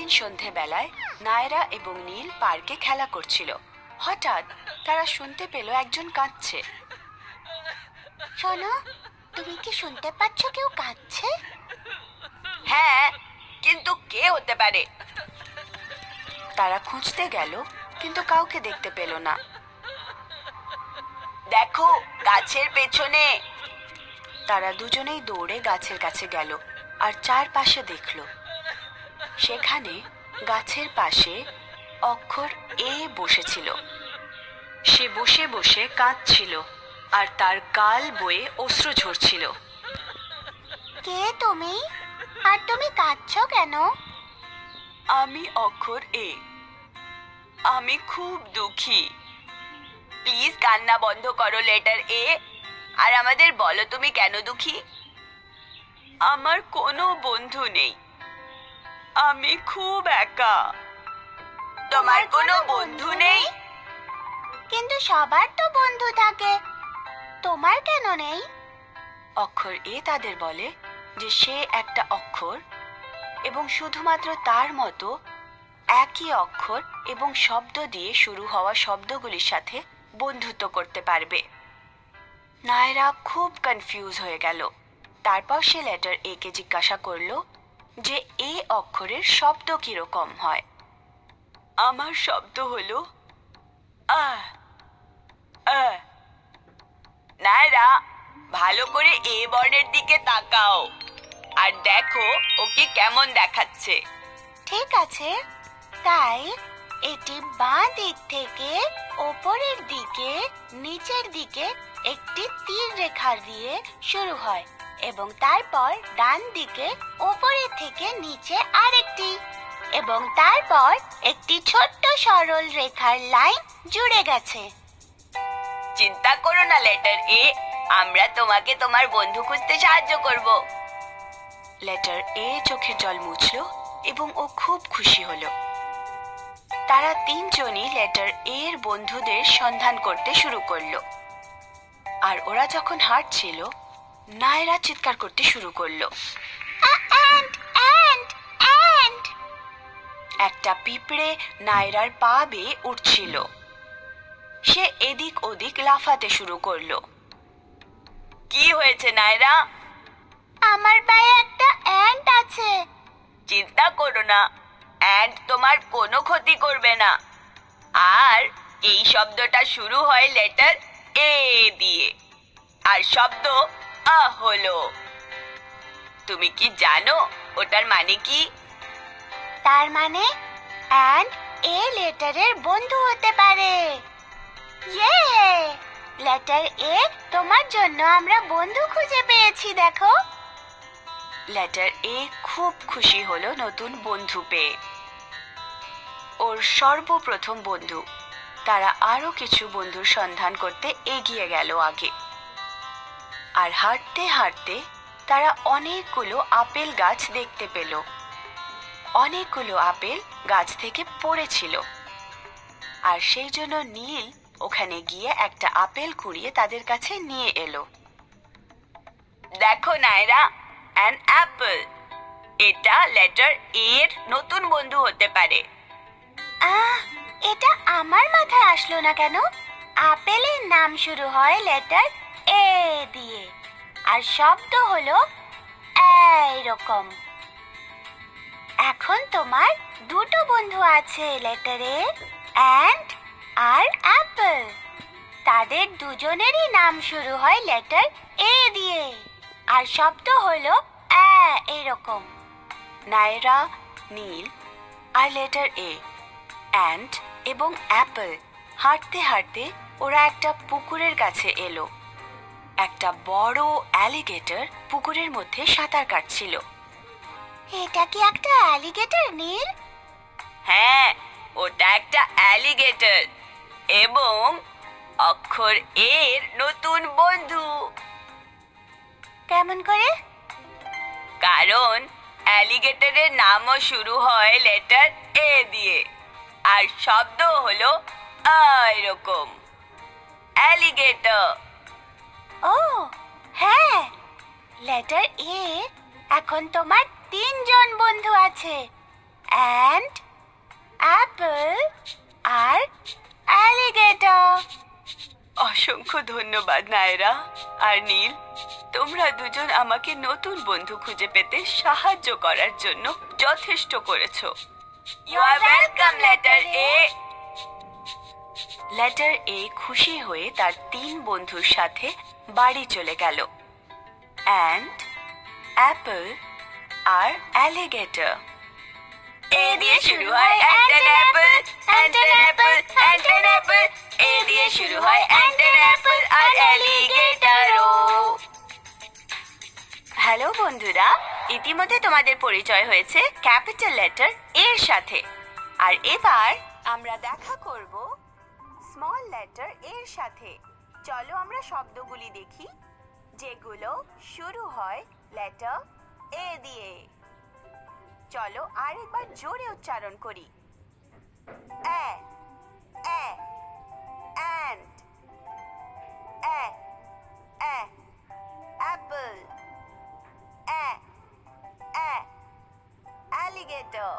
একদিন সন্ধেবেলায় নায়রা এবং নীল পার্কে খেলা করছিল। হঠাৎ তারা শুনতে পেল একজন কাঁদছে। শোনো, তুমি কি শুনতে পাচ্ছ কেউ কাঁদছে? হ্যাঁ, কিন্তু কে হতে পারে? তারা খুঁজতে গেল, কিন্তু কাউকে দেখতে পেল না। দেখো, গাছের পেছনে। তারা দুজনেই দৌড়ে গাছের কাছে গেল আর চারপাশে দেখল। সেখানে গাছের পাশে অক্ষর এ বসেছিল। সে বসে বসে কাঁদছিল আর তার গাল বয়ে অশ্রু ঝরছিল। কে তুমি? আর তুমি কাঁদছো কেন? আমি অক্ষর এ। আমি খুব দুঃখী। প্লিজ কান্না বন্ধ করো লেটার এ, আর আমাদের বলো তুমি কেন দুঃখী। আমার কোনো বন্ধু নেই। আমি খুব একা। তোমার কোনো বন্ধু নেই? কিন্তু সবার তো বন্ধু থাকে, তোমার কেন নেই? অক্ষর এ তাদের বলে যে সে একটা অক্ষর এবং শুধুমাত্র তার মতো একই অক্ষর এবং শব্দ দিয়ে শুরু হওয়া শব্দগুলির সাথে বন্ধুত্ব করতে পারবে। নায়রা খুব কনফিউজ হয়ে গেল। তারপর সে লেটার এ কে জিজ্ঞাসা করলো যে এ অক্ষরের শব্দ কিরকম হয়। আমার শব্দ হলো আ। নায়রা, ভালো করে এ বর্ণের দিকে তাকাও আর দেখো ওকে কেমন দেখাচ্ছে। ঠিক আছে, তাই এটি বাঁ দিক থেকে ওপরের দিকে নিচের দিকে একটি তীর রেখা দিয়ে শুরু হয় এবং তারপর ডান দিকে ওপরের থেকে নিচে আরেকটি, এবং তারপর একটি ছোট্ট সরল রেখার লাইন জুড়ে গেছে। চিন্তা করো না লেটার এ, আমরা তোমাকে তোমার বন্ধু খুঁজতে সাহায্য করব। লেটার এ চোখের জল মুছলো এবং ও খুব খুশি হলো। তারা তিনজনই লেটার এর বন্ধুদের সন্ধান করতে শুরু করলো। আর ওরা যখন হাঁটছিল, নায়রা চিৎকার করতে শুরু করলো। একটা পিঁপড়ে নায়রার পা বেয়ে উঠছিল। সে এদিক ওদিক লাফাতে শুরু করলো। কি হয়েছে নায়রা? আমার পায়ে একটা অ্যান্ট আছে। চিন্তা করো না, অ্যান্ট তোমার কোনো ক্ষতি করবে না। আর এই শব্দটা শুরু হয় লেটার এ দিয়ে, আর শব্দ আ হলো। তুমি কি জানো ওটার মানে কি? তার মানে অ্যান্ড এ লেটারের বন্ধু হতে পারে। ইয়ে, লেটার এ, তোমার জন্য আমরা বন্ধু খুঁজে পেয়েছি, দেখো। লেটার এ খুব খুশি হলো নতুন বন্ধু পেয়ে। ওর সর্বপ্রথম বন্ধু। তারা আরো কিছু বন্ধুর সন্ধান করতে এগিয়ে গেল আগে। আর হাঁটতে হাঁটতে তারা অনেকগুলো আপেল গাছ দেখতে পেল। অনেকগুলো আপেল গাছ থেকে পড়েছিল, আর সেই জন্য নীল ওখানে গিয়ে একটা আপেল কুড়িয়ে তাদের কাছে নিয়ে এলো। দেখো নায়রা, অ্যান অ্যাপল। এটা লেটার এর নতুন বন্ধু হতে পারে। এটা আমার মাথায় আসলো না কেন? আপেলের নাম শুরু হয় লেটার এ দিয়ে, আর শব্দ হলো এইরকম। এখন তোমার দুটো বন্ধু আছে, লেটার এ অ্যান্ড আর অ্যাপল। তাদের দুজনেরই নাম শুরু হয় লেটার এ দিয়ে, আর শব্দ হলো এরকম। নায়রা, নীল আর লেটার এ, অ্যান্ট এবং অ্যাপল হাঁটতে হাঁটতে ওরা একটা পুকুরের কাছে এলো। একটা বড় অ্যালিগেটর পুকুরের মধ্যে সাঁতার কাটছিল। এটা কি একটা অ্যালিগেটর, নীল? হ্যাঁ, ওটা একটা অ্যালিগেটর এবং অক্ষর এর নতুন বন্ধু। কেমন করে? কারণ অ্যালিগেটরের নামও শুরু হয় লেটার এ দিয়ে, আর শব্দ হলো এরকম, অ্যালিগেটর। ও হ্যাঁ, লেটার এ এখন তোমার তিনজন বন্ধু আছে, অ্যান্ড টাটা। অসংখ্য ধন্যবাদ নায়রা আর নীল, তোমরা দুজন আমাকে নতুন বন্ধু খুঁজে পেতে সাহায্য করার জন্য যথেষ্ট করেছো। You are welcome, letter A. Letter A খুশি হয়ে তার 3 বন্ধুর সাথে বাড়ি চলে গেল। অ্যান্ড, অ্যাপল আর অ্যালিগেটর। এ দিয়ে শুরু হয় and an apple, and an apple, and an apple. এ দিয়ে শুরু হয় and an apple আর অ্যালিগেটরও। হ্যালো বন্ধুরা, ইতিমধ্যে তোমাদের পরিচয় হয়েছে ক্যাপিটাল লেটার এর সাথে। আর এবার আমরা দেখা করব স্মল লেটার এর সাথে। চলো আমরা শব্দগুলি দেখি যেগুলো শুরু হয় লেটার এ দিয়ে। চলো আরেকবার জোরে উচ্চারণ করি। A, A, and, A, A, apple, A, A, alligator.